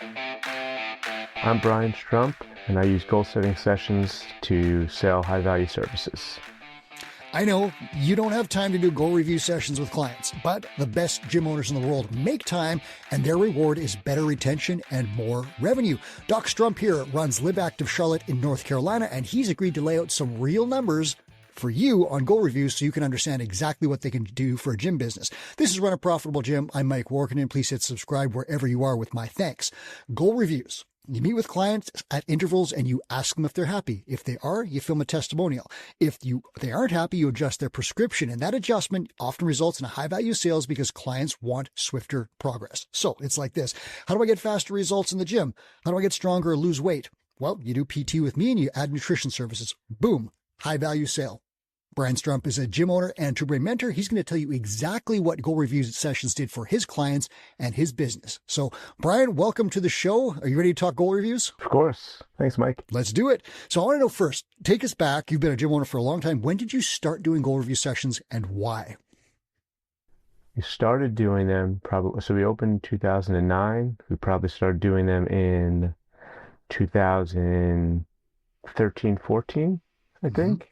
I'm Brian Strump, and I use goal setting sessions to sell high value services. I know you don't have time to do goal review sessions with clients, but the best gym owners in the world make time, and their reward is better retention and more revenue. Doc Strump here runs Live Active Charlotte in North Carolina, and he's agreed to lay out some real numbers for you on goal reviews so you can understand exactly what they can do for a gym business. This is Run a Profitable Gym. I'm Mike Workenden. Please hit subscribe wherever you are with my thanks. Goal reviews. You meet with clients at intervals and you ask them if they're happy. If they are, you film a testimonial. If they aren't happy, you adjust their prescription. And that adjustment often results in a high value sales because clients want swifter progress. So it's like this. How do I get faster results in the gym? How do I get stronger or lose weight? Well, you do PT with me and you add nutrition services. Boom. High value sale. Brian Strump is a gym owner and Two Brain mentor. He's going to tell you exactly what goal reviews sessions did for his clients and his business. So, Brian, welcome to the show. Are you ready to talk goal reviews? Of course. Thanks, Mike. Let's do it. So I want to know first, take us back. You've been a gym owner for a long time. When did you start doing goal review sessions and why? We started doing them so we opened in 2009. We probably started doing them in 2013, 14, I think.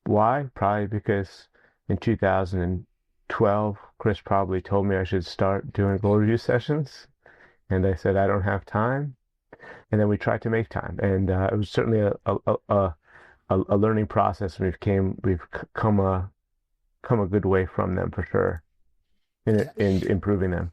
Why? Probably because in 2012, Chris probably told me I should start doing goal review sessions. And I said, I don't have time. And then we tried to make time. And it was certainly a learning process. We've come a good way from them for sure in improving them.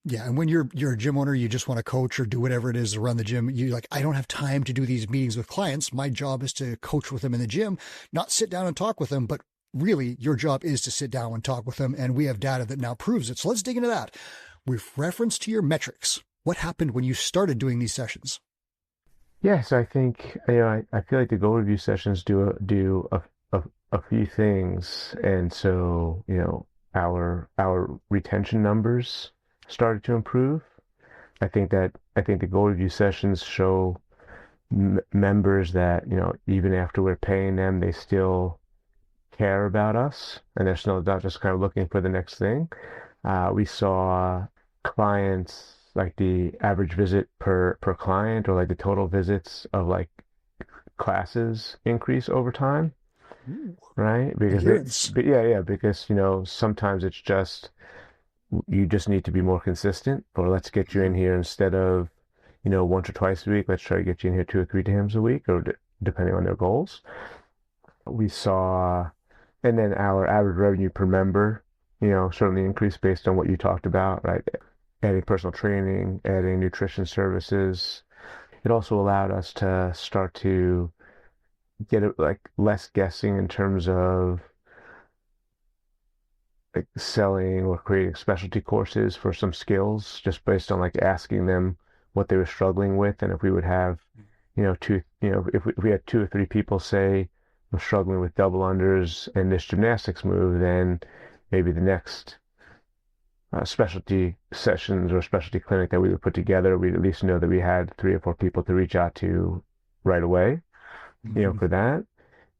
Yeah, and when you're a gym owner, you just want to coach or do whatever it is to run the gym. You're like, I don't have time to do these meetings with clients. My job is to coach with them in the gym, not sit down and talk with them. But really, your job is to sit down and talk with them. And we have data that now proves it. So let's dig into that. With reference to your metrics, what happened when you started doing these sessions? Yes, I think I feel like the goal review sessions do a few things, and so our retention numbers started to improve. I think the goal review sessions show members that, even after we're paying them, they still care about us and they're still not just kind of looking for the next thing. We saw clients, like the average visit per client or like the total visits of like classes increase over time. Ooh, right? Because because sometimes it's just you just need to be more consistent, or let's get you in here instead of once or twice a week, let's try to get you in here 2 or 3 times a week, or depending on their goals. We saw, and then our average revenue per member certainly increased based on what you talked about, right? Adding personal training, adding nutrition services. It also allowed us to start to get it like less guessing in terms of like selling or creating specialty courses for some skills, just based on like asking them what they were struggling with. And if we would have if we had 2 or 3 people say I'm struggling with double unders and this gymnastics move, then maybe the next specialty sessions or specialty clinic that we would put together, we'd at least know that we had 3 or 4 people to reach out to right away, for that.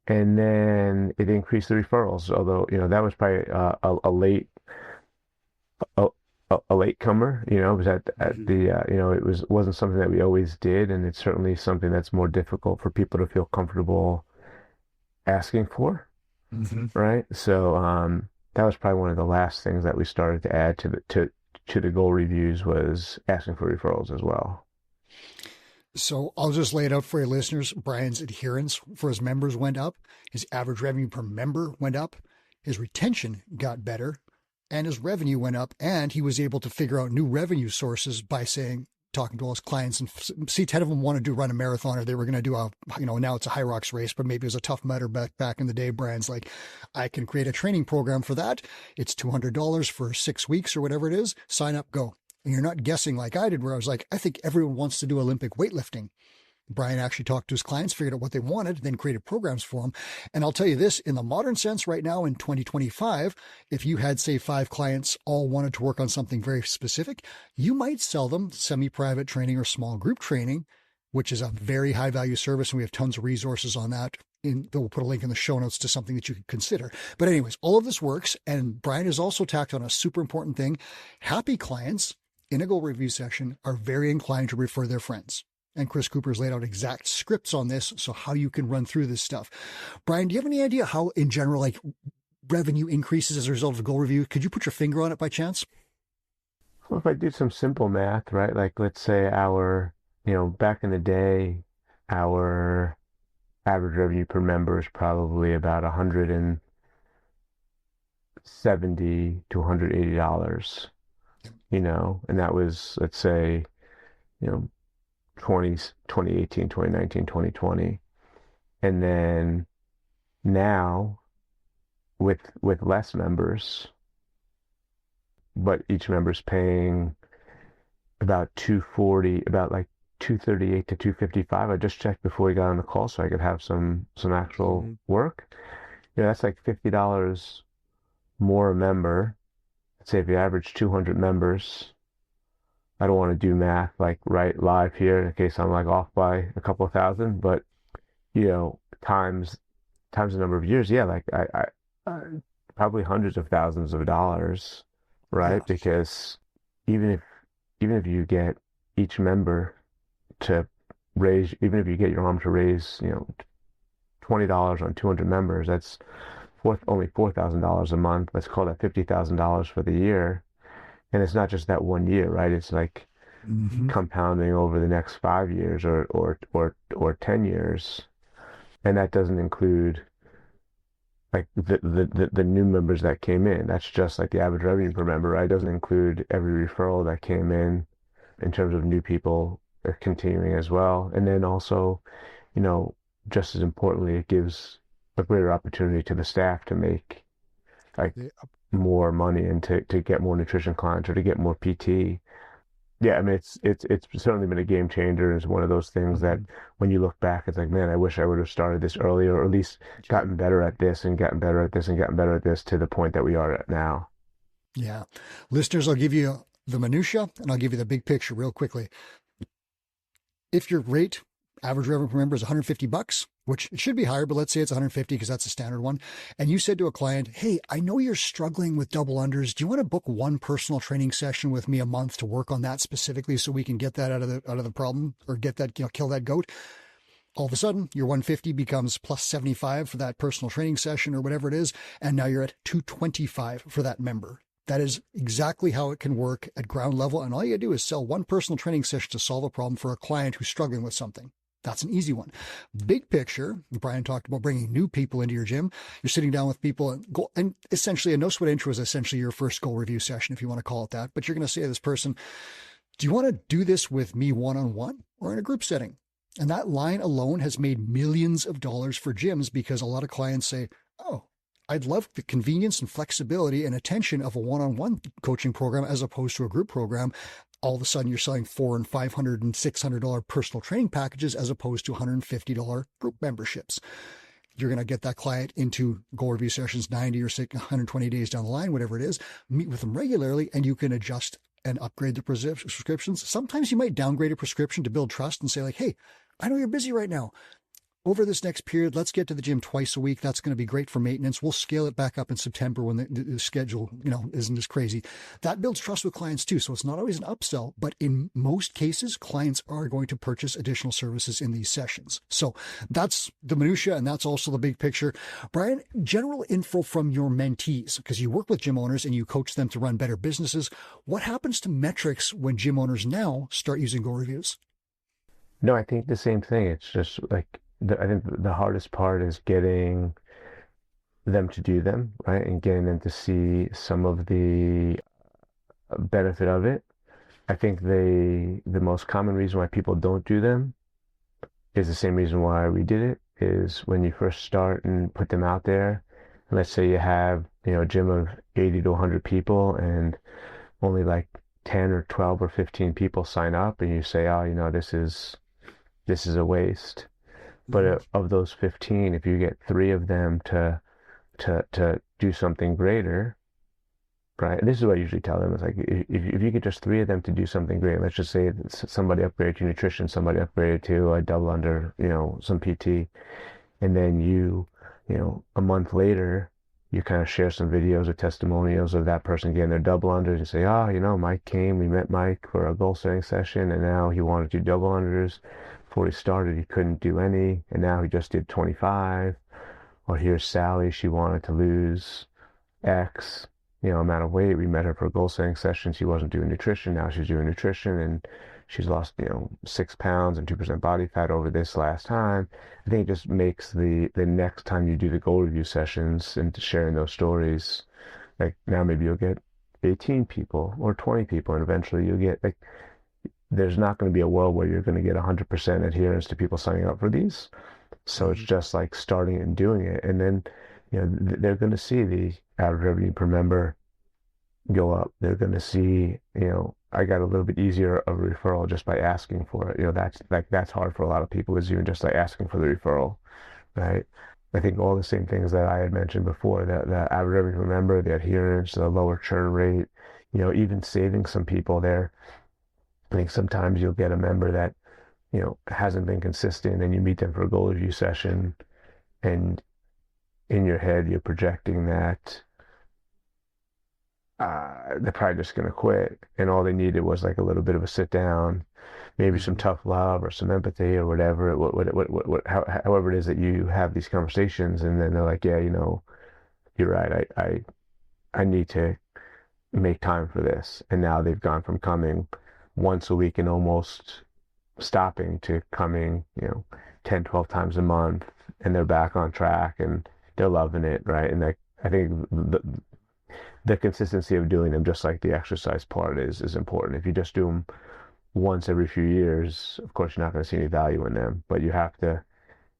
And then it increased the referrals, although that was probably a late comer. It was at the it wasn't something that we always did, and it's certainly something that's more difficult for people to feel comfortable asking for, right? So that was probably one of the last things that we started to add to the goal reviews, was asking for referrals as well. So I'll just lay it out for your listeners. Brian's adherence for his members went up. His average revenue per member went up. His retention got better and his revenue went up. And he was able to figure out new revenue sources by talking to all his clients, and see 10 of them wanted to run a marathon, or they were going to do now it's a high rocks race, but maybe it was a Tough Mudder back in the day. Brian's like, I can create a training program for that. It's $200 for 6 weeks or whatever it is. Sign up, go. And you're not guessing like I did, where I was like, I think everyone wants to do Olympic weightlifting. Brian actually talked to his clients, figured out what they wanted, then created programs for them. And I'll tell you this, in the modern sense right now in 2025, if you had, say, 5 clients all wanted to work on something very specific, you might sell them semi-private training or small group training, which is a very high value service. And we have tons of resources on that. We'll put a link in the show notes to something that you could consider. But anyways, all of this works. And Brian has also tacked on a super important thing. Happy clients in a goal review session are very inclined to refer their friends. And Chris Cooper's laid out exact scripts on this, so how you can run through this stuff. Brian, do you have any idea how, in general, like revenue increases as a result of a goal review? Could you put your finger on it by chance? Well, if I do some simple math, right? Like let's say back in the day, our average revenue per member is probably about 170 to $180, and that was, let's say, you know, 2018, 2019, 2020. And then now with less members, but each member's paying about 240, about like 238 to 255. I just checked before we got on the call so I could have some actual Mhm. work. That's like $50 more a member. Let's say if you average 200 members, I don't want to do math like right live here in case I'm like off by a couple of thousand, but times the number of years, yeah, like I probably hundreds of thousands of dollars, Yeah. right? Because even if even if you get each member to raise, even if you get your mom to raise, $20 on 200 members, that's only $4,000 a month. Let's call that $50,000 for the year. And it's not just that one year, right? It's like Mm-hmm. compounding over the next 5 years or 10 years. And that doesn't include like the new members that came in. That's just like the average revenue per member, right? It doesn't include every referral that came in terms of new people continuing as well. And then also, you know, just as importantly, it gives a greater opportunity to the staff to make like Yeah. more money and to get more nutrition clients or to get more PT. Yeah, I mean it's certainly been a game changer. It's one of those things that Mhm. when you look back, it's like, man, I wish I would have started this earlier, or at least Yeah. gotten better at this and gotten better at this and gotten better at this to the point that we are at now. Yeah. Listeners, I'll give you the minutia and I'll give you the big picture real quickly. If your rate, average revenue per member, is $150, which it should be higher, but let's say it's 150 because that's a standard one. And you said to a client, "Hey, I know you're struggling with double unders. Do you want to book one personal training session with me a month to work on that specifically so we can get that out of the problem or get that, kill that goat?" All of a sudden, your 150 becomes plus 75 for that personal training session or whatever it is. And now you're at 225 for that member. That is exactly how it can work at ground level. And all you do is sell one personal training session to solve a problem for a client who's struggling with something. That's an easy one. Big picture, Brian talked about bringing new people into your gym. You're sitting down with people and essentially a no sweat intro is essentially your first goal review session, if you want to call it that. But you're going to say to this person, "Do you want to do this with me one-on-one or in a group setting?" And that line alone has made millions of dollars for gyms because a lot of clients say, "Oh, I'd love the convenience and flexibility and attention of a one-on-one coaching program as opposed to a group program." All of a sudden you're selling $400 and $500 and $600 personal training packages as opposed to $150 group memberships. You're going to get that client into goal review sessions 90 or 120 days down the line, whatever it is, meet with them regularly, and you can adjust and upgrade the prescriptions. Sometimes you might downgrade a prescription to build trust and say like, "Hey, I know you're busy right now. Over this next period, let's get to the gym twice a week. That's going to be great for maintenance. We'll scale it back up in September when the schedule, isn't as crazy." That builds trust with clients too. So it's not always an upsell, but in most cases, clients are going to purchase additional services in these sessions. So that's the minutia, and that's also the big picture. Brian, general info from your mentees, because you work with gym owners and you coach them to run better businesses. What happens to metrics when gym owners now start using goal reviews? No, I think the same thing. It's just like I think the hardest part is getting them to do them, right? And getting them to see some of the benefit of it. I think the most common reason why people don't do them is the same reason why we did it, is when you first start and put them out there. Let's say you have, a gym of 80 to 100 people and only like 10 or 12 or 15 people sign up and you say, "Oh, this is a waste." But Mm-hmm. of those 15, if you get three of them to do something greater, right? This is what I usually tell them. It's like if you get just three of them to do something great, let's just say somebody upgraded to nutrition, somebody upgraded to a double under, some PT, and then a month later, you kind of share some videos or testimonials of that person getting their double unders and say, oh, Mike came, we met Mike for a goal setting session, and now he wanted to do double unders. Before he started, he couldn't do any, and now he just did 25. Or here's Sally, she wanted to lose X, amount of weight. We met her for a goal setting session. She wasn't doing nutrition. Now she's doing nutrition, and she's lost, 6 pounds and 2% body fat over this last time. I think it just makes the next time you do the goal review sessions and sharing those stories, like now maybe you'll get 18 people or 20 people, and eventually you'll get like, there's not going to be a world where you're going to get 100% adherence to people signing up for these. So it's Mhm. just like starting and doing it. And then, they're going to see the average revenue per member go up. They're going to see, I got a little bit easier of a referral just by asking for it. That's hard for a lot of people, is even just like asking for the referral, right? I think all the same things that I had mentioned before, that the average revenue per member, the adherence, the lower churn rate, even saving some people there. I think sometimes you'll get a member that, hasn't been consistent, and you meet them for a goal review session, and in your head you're projecting that they're probably just going to quit, and all they needed was like a little bit of a sit down, maybe some Mhm. tough love or some empathy or whatever, however it is that you have these conversations, and then they're like, yeah, you're right, I need to make time for this. And now they've gone from coming once a week and almost stopping to coming, 10, 12 times a month, and they're back on track and they're loving it, right? And I think the consistency of doing them, just like the exercise part, is important. If you just do them once every few years, of course, you're not going to see any value in them, but you have to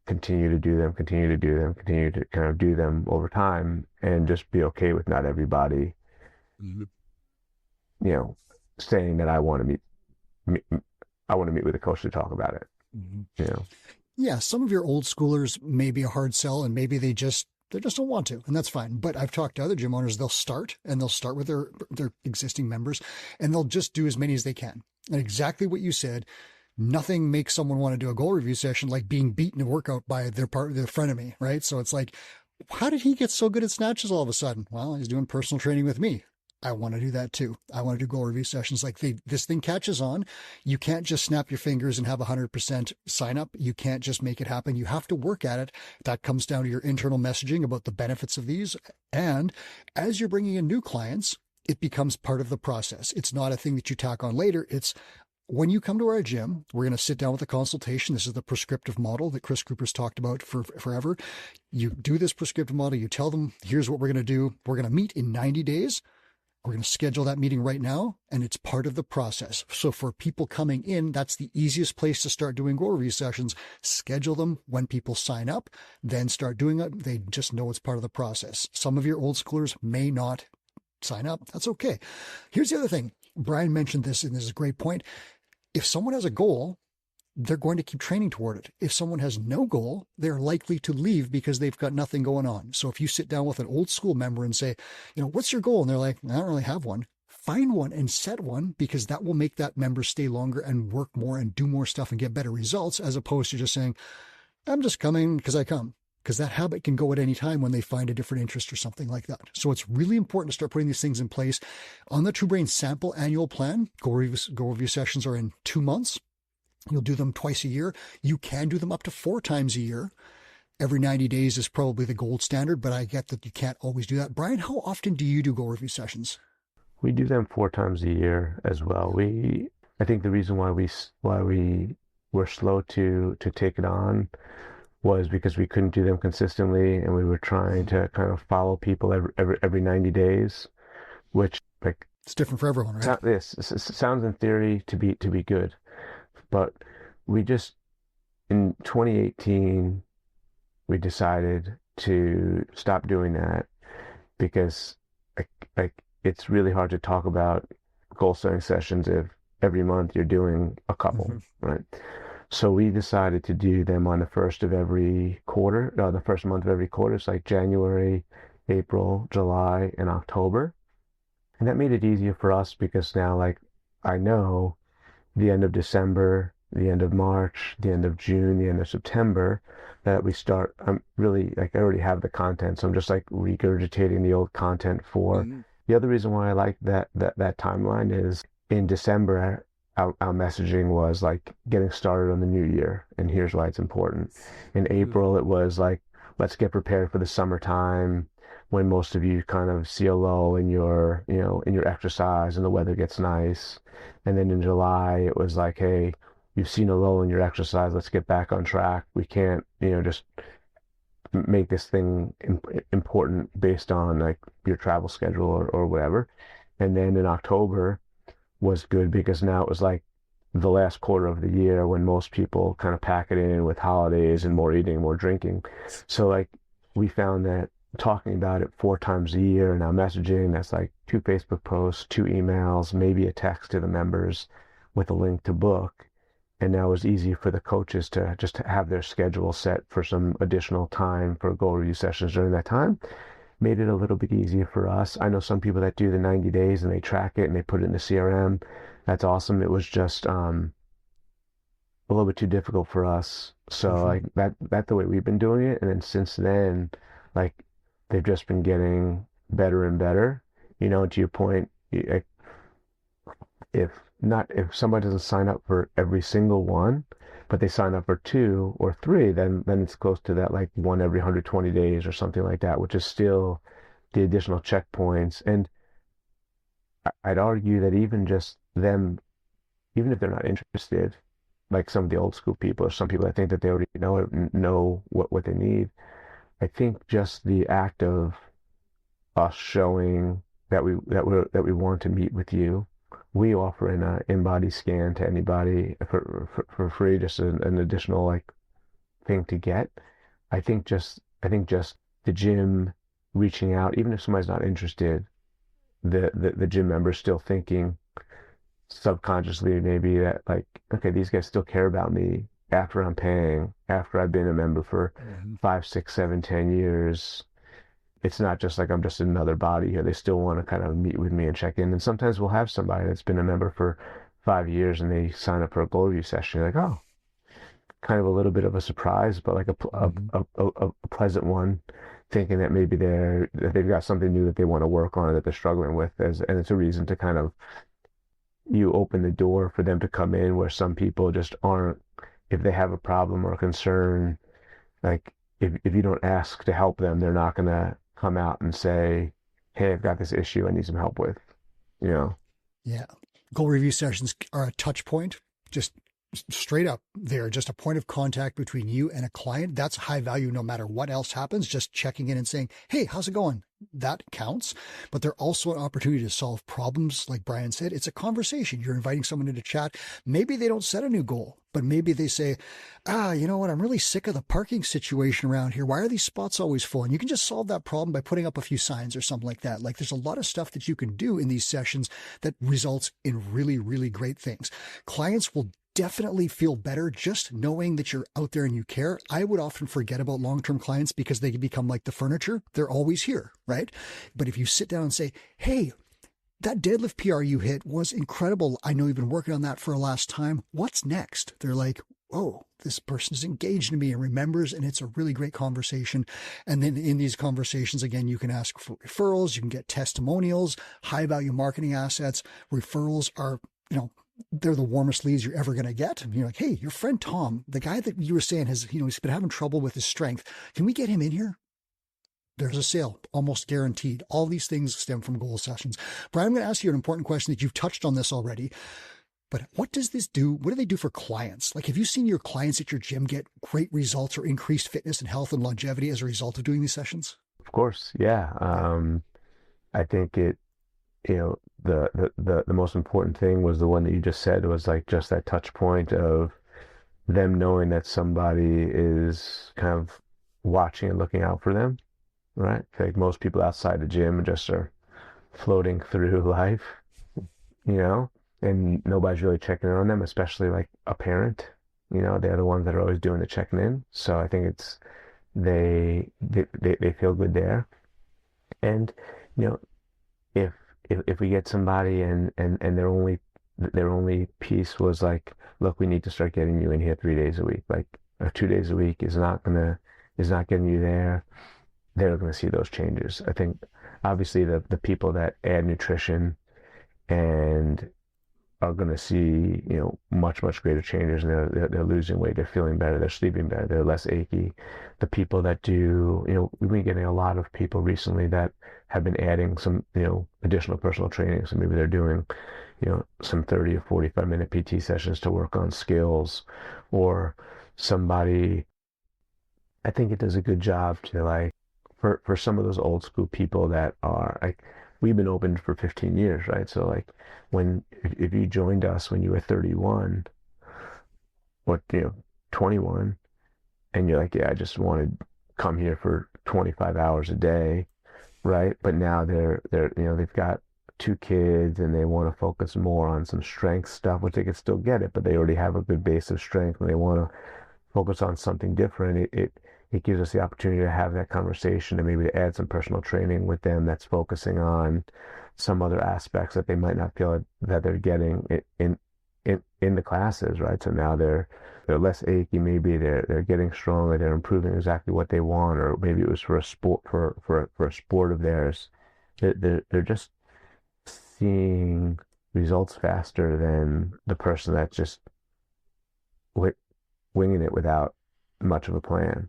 continue to do them, continue to do them, continue to kind of do them over time, and just be okay with not everybody, Mhm. you know, saying that meet I want to meet with a coach to talk about it, Mhm. you know. Yeah, some of your old schoolers may be a hard sell, and maybe they just don't want to, and that's fine. But I've talked to other gym owners; they'll start with their existing members, and they'll just do as many as they can. And exactly what you said, nothing makes someone want to do a goal review session like being beaten a workout by their frenemy, right? So it's like, how did he get so good at snatches all of a sudden? Well, he's doing personal training with me. I want to do that too. I want to do goal review sessions. Like this thing catches on. You can't just snap your fingers and have 100% sign up. You can't just make it happen. You have to work at it. That comes down to your internal messaging about the benefits of these. And as you're bringing in new clients, it becomes part of the process. It's not a thing that you tack on later. It's when you come to our gym, we're going to sit down with a consultation. This is the prescriptive model that Chris Cooper's talked about for forever. You do this prescriptive model. You tell them, here's what we're going to do. We're going to meet in 90 days. We're going to schedule that meeting right now, and it's part of the process. So for people coming in, that's the easiest place to start doing goal review sessions. Schedule them when people sign up, then start doing it. They just know it's part of the process. Some of your old schoolers may not sign up. That's okay. Here's the other thing. Brian mentioned this, and this is a great point. If someone has a goal, they're going to keep training toward it. If someone has no goal, they're likely to leave because they've got nothing going on. So if you sit down with an old school member and say, what's your goal? And they're like, I don't really have one. Find one and set one, because that will make that member stay longer and work more and do more stuff and get better results, as opposed to just saying, I'm just coming because I come. Because that habit can go at any time when they find a different interest or something like that. So it's really important to start putting these things in place. On the True Brain Sample annual plan, goal review sessions are in 2 months. You'll do them twice a year. You can do them up to 4 times a year. Every 90 days is probably the gold standard, but I get that you can't always do that. Brian, how often do you do goal review sessions? We do them 4 times a year as well. I think the reason why we were slow to take it on was because we couldn't do them consistently, and we were trying to kind of follow people every 90 days, which, like, It's different for everyone, right? sounds in theory to be good, but we just in 2018 we decided to stop doing that, because like it's really hard to talk about goal setting sessions if every month you're doing a couple, Mm-hmm. right? So we decided to do them on the first of every quarter, the first month of every quarter. It's like January, April, July, and October. And that made it easier for us, because now, like, I know the end of December, the end of March, the end of June, the end of September, that we start. I'm really like I already have the content, so I'm just like regurgitating the old content for. Mm-hmm. The other reason why I like that timeline is in December, our messaging was like getting started on the new year, and here's why it's important. In April, Beautiful. it was like let's get prepared for the summertime when most of you kind of see a lull in your, in your exercise and the weather gets nice. And then in July, it was like, hey, you've seen a lull in your exercise. Let's get back on track. We can't, just make this thing important based on like your travel schedule or whatever. And then in October was good because now it was like the last quarter of the year when most people kind of pack it in with holidays and more eating, more drinking. So like we found that talking about it 4 times a year, now messaging, that's like 2 Facebook posts, 2 emails, maybe a text to the members with a link to book. And now it's easy for the coaches to just have their schedule set for some additional time for goal review sessions during that time. Made it a little bit easier for us. I know some people that do the 90 days and they track it and they put it in the CRM. That's awesome. It was just a little bit too difficult for us. So Mm-hmm. like that's the way we've been doing it. And then since then, like they've just been getting better and better. To your point, if not if somebody doesn't sign up for every single one, but they sign up for 2 or 3, then it's close to that like one every 120 days or something like that, which is still the additional checkpoints. And I'd argue that even just them, even if they're not interested, like some of the old school people or some people I think that they already know what they need. I think just the act of us showing that we want to meet with you. We offer an in-body scan to anybody for free, just an additional like thing to get. I think just the gym reaching out, even if somebody's not interested, the gym member's still thinking subconsciously maybe that like, okay, these guys still care about me after I'm paying, after I've been a member for Mm-hmm. 5, 6, 7, 10 years. It's not just like I'm just another body here. They still want to kind of meet with me and check in. And sometimes we'll have somebody that's been a member for 5 years and they sign up for a goal review session. You're like, oh, kind of a little bit of a surprise, but like Mm-hmm. a pleasant one, thinking that maybe that they've got something new that they want to work on or that they're struggling with, and it's a reason to kind of you open the door for them to come in where some people just aren't. If they have a problem or a concern, like if you don't ask to help them, they're not gonna come out and say, "Hey, I've got this issue I need some help with." You know? Yeah. Goal review sessions are a touch point, just straight up. They're just a point of contact between you and a client. That's high value no matter what else happens. Just checking in and saying, hey, how's it going? That counts. But they're also an opportunity to solve problems. Like Brian said, it's a conversation. You're inviting someone into chat. Maybe they don't set a new goal, but maybe they say, you know what? I'm really sick of the parking situation around here. Why are these spots always full? And you can just solve that problem by putting up a few signs or something like that. Like there's a lot of stuff that you can do in these sessions that results in really, really great things. Clients will definitely feel better just knowing that you're out there and you care. I would often forget about long-term clients because they become like the furniture. They're always here, right? But if you sit down and say, hey, that deadlift PR you hit was incredible. I know you've been working on that for a last time. What's next? They're like, oh, this person is engaged in me and remembers, and it's a really great conversation. And then in these conversations, again, you can ask for referrals, you can get testimonials, high value marketing assets. Referrals are, they're the warmest leads you're ever going to get. And you're like, hey, your friend Tom, the guy that you were saying he's been having trouble with his strength. Can we get him in here? There's a sale, almost guaranteed. All these things stem from goal sessions. Brian, I'm going to ask you an important question that you've touched on this already. But what does this do? What do they do for clients? Like, have you seen your clients at your gym get great results or increased fitness and health and longevity as a result of doing these sessions? Of course, yeah. Yeah. I think the most important thing was the one that you just said was like just that touch point of them knowing that somebody is kind of watching and looking out for them, right? Like most people outside the gym just are floating through life, you know, and nobody's really checking in on them, especially like a parent. They're the ones that are always doing the checking in. So I think it's they feel good there. And you know, if if we get somebody and they're only their only piece was like, look, we need to start getting you in here 3 days a week. Like 2 days a week is not getting you there. They're gonna see those changes. I think obviously the people that add nutrition and are going to see, much greater changes, and they're losing weight, they're feeling better, they're sleeping better, they're less achy. The people that do, we've been getting a lot of people recently that have been adding some, additional personal training. So maybe they're doing, some 30 or 45-minute PT sessions to work on skills, or somebody, I think it does a good job to like, for some of those old school people that are like, we've been open for 15 years, right? So like if you joined us when you were 31 or 21, and you're like, yeah, I just want to come here for 25 hours a day, right? But now they've got two kids and they want to focus more on some strength stuff, which they can still get it, but they already have a good base of strength and they want to focus on something different. It gives us the opportunity to have that conversation and maybe to add some personal training with them that's focusing on some other aspects that they might not feel that they're getting in the classes, right? So now they're less achy, maybe they're getting stronger, they're improving exactly what they want, or maybe it was for a sport for a sport of theirs. They're just seeing results faster than the person that's just winging it without much of a plan.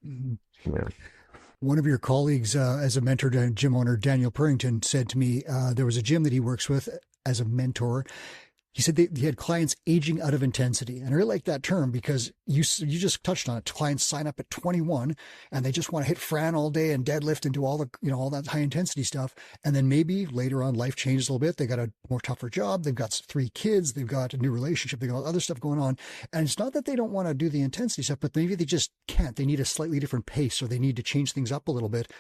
Mhm. Yeah. One of your colleagues, as a mentor to gym owner, Daniel Purrington, said to me there was a gym that he works with as a mentor. He said he had clients aging out of intensity. And I really like that term because you just touched on it. Clients sign up at 21 and they just want to hit Fran all day and deadlift and do all the, all that high intensity stuff. And then maybe later on life changes a little bit. They got a more tougher job. They've got 3 kids. They've got a new relationship. They've got other stuff going on. And it's not that they don't want to do the intensity stuff, but maybe they just can't. They need a slightly different pace or they need to change things up a little bit.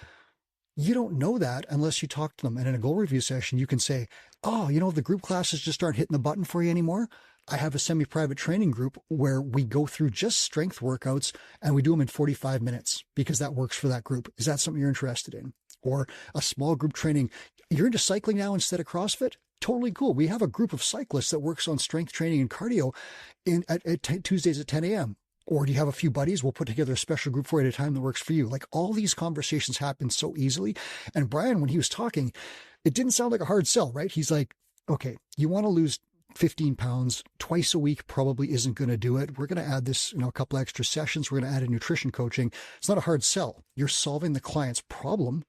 You don't know that unless you talk to them. And in a goal review session, you can say, oh, the group classes just aren't hitting the button for you anymore. I have a semi-private training group where we go through just strength workouts and we do them in 45 minutes because that works for that group. Is that something you're interested in? Or a small group training. You're into cycling now instead of CrossFit? Totally cool. We have a group of cyclists that works on strength training and cardio at Tuesdays at 10 a.m. Or do you have a few buddies? We'll put together a special group for you at a time that works for you. Like all these conversations happen so easily. And Brian, when he was talking, it didn't sound like a hard sell, right? He's like, okay, you want to lose 15 pounds twice a week probably isn't going to do it. We're going to add this, a couple extra sessions. We're going to add a nutrition coaching. It's not a hard sell. You're solving the client's problem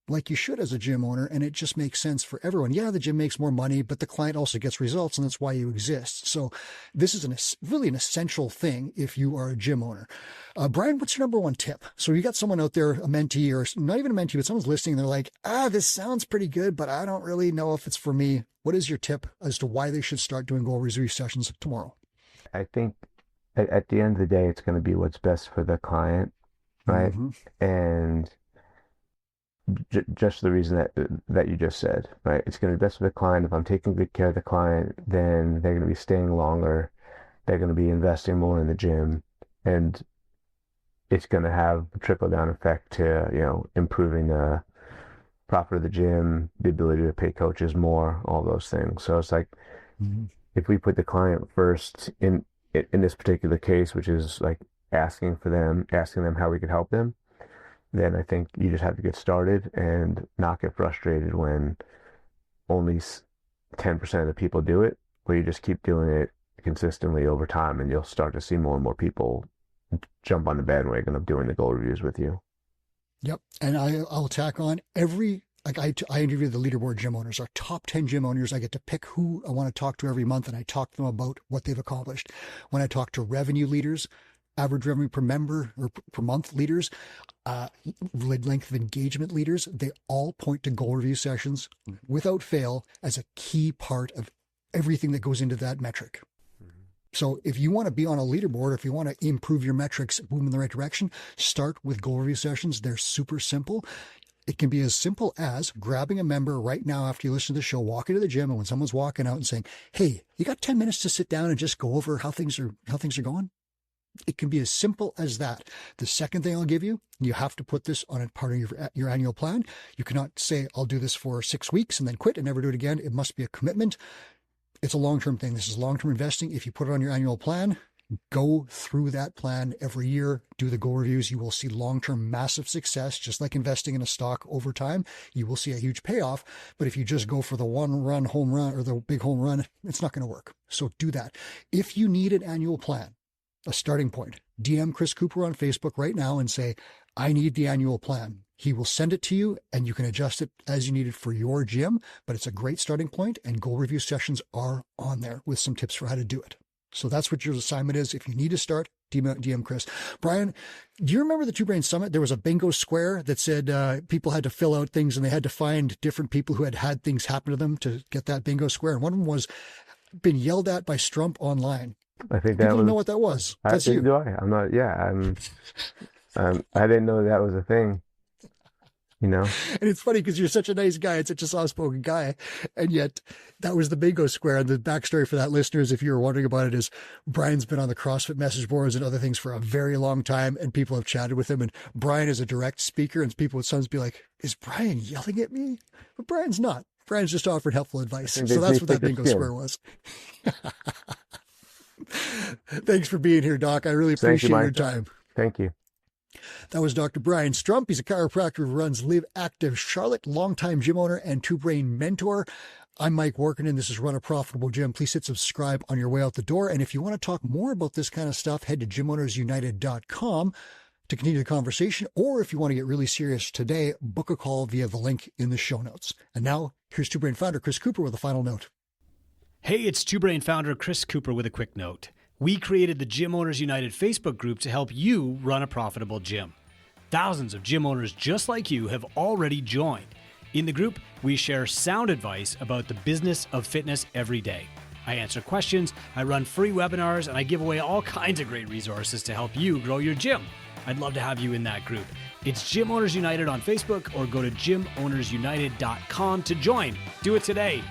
like you should as a gym owner, and it just makes sense for everyone. Yeah, the gym makes more money, but the client also gets results, and that's why you exist. So this is really an essential thing if you are a gym owner. Brian, what's your number one tip? So you got someone out there, a mentee, or not even a mentee, but someone's listening, and they're like, this sounds pretty good, but I don't really know if it's for me. What is your tip as to why they should start doing goal review sessions tomorrow? I think at the end of the day, it's going to be what's best for the client, right? Mm-hmm. And just the reason that you just said, right? It's going to be best for the client. If I'm taking good care of the client, then they're going to be staying longer. They're going to be investing more in the gym, and it's going to have a trickle down effect to, improving the profit of the gym, the ability to pay coaches more, all those things. So it's like, Mm-hmm. if we put the client first in this particular case, which is like asking them how we could help them, then I think you just have to get started and not get frustrated when only 10% of the people do it, or you just keep doing it consistently over time, and you'll start to see more and more people jump on the bandwagon of doing the goal reviews with you. Yep. And I'll tack on I interview the leaderboard gym owners, our top 10 gym owners. I get to pick who I want to talk to every month, and I talk to them about what they've accomplished. When I talk to revenue leaders, average revenue per member or per month leaders, length of engagement leaders, they all point to goal review sessions without fail as a key part of everything that goes into that metric. So if you want to be on a leaderboard, if you want to improve your metrics, move in the right direction, start with goal review sessions. They're super simple. It can be as simple as grabbing a member right now after you listen to the show, walk into the gym, and when someone's walking out and saying, hey, you got 10 minutes to sit down and just go over how things are going? It can be as simple as that. The second thing I'll give you, you have to put this on a part of your annual plan. You cannot say, I'll do this for 6 weeks and then quit and never do it again. It must be a commitment. It's a long-term thing. This is long-term investing. If you put it on your annual plan, go through that plan every year, do the goal reviews. You will see long-term massive success, just like investing in a stock over time. You will see a huge payoff. But if you just go for the one-run home run or the big home run, it's not going to work. So do that. If you need an annual plan, a starting point, DM Chris Cooper on Facebook right now and say, I need the annual plan. He will send it to you and you can adjust it as you need it for your gym. But it's a great starting point, and goal review sessions are on there with some tips for how to do it. So that's what your assignment is. If you need to start, DM Chris. Brian, do you remember the Two Brain Summit? There was a bingo square that said people had to fill out things and they had to find different people who had had things happen to them to get that bingo square. And one of them was been yelled at by Strump online. I think that People was. don't know what that was. That's you. Do I? I'm not. Yeah. I didn't know that was a thing. You know. And it's funny because you're such a nice guy and such a soft-spoken guy, and yet that was the bingo square. And the backstory for that, listeners, if you were wondering about it, is Brian's been on the CrossFit message boards and other things for a very long time, and people have chatted with him. And Brian is a direct speaker, and people would sometimes be like, "Is Brian yelling at me?" But Brian's not. Brian's just offered helpful advice. So that's what that bingo square was. Thanks for being here, Doc. I really appreciate your time. Thank you. That was Dr. Brian Strump. He's a chiropractor who runs Live Active Charlotte, longtime gym owner and Two Brain mentor. I'm Mike Workenden. This is Run a Profitable Gym. Please hit subscribe on your way out the door. And if you want to talk more about this kind of stuff, head to gymownersunited.com to continue the conversation. Or if you want to get really serious today, book a call via the link in the show notes. And now here's Two Brain founder Chris Cooper with a final note. Hey, it's Two Brain founder Chris Cooper with a quick note. We created the Gym Owners United Facebook group to help you run a profitable gym. Thousands of gym owners just like you have already joined. In the group, we share sound advice about the business of fitness every day. I answer questions, I run free webinars, and I give away all kinds of great resources to help you grow your gym. I'd love to have you in that group. It's Gym Owners United on Facebook, or go to gymownersunited.com to join. Do it today.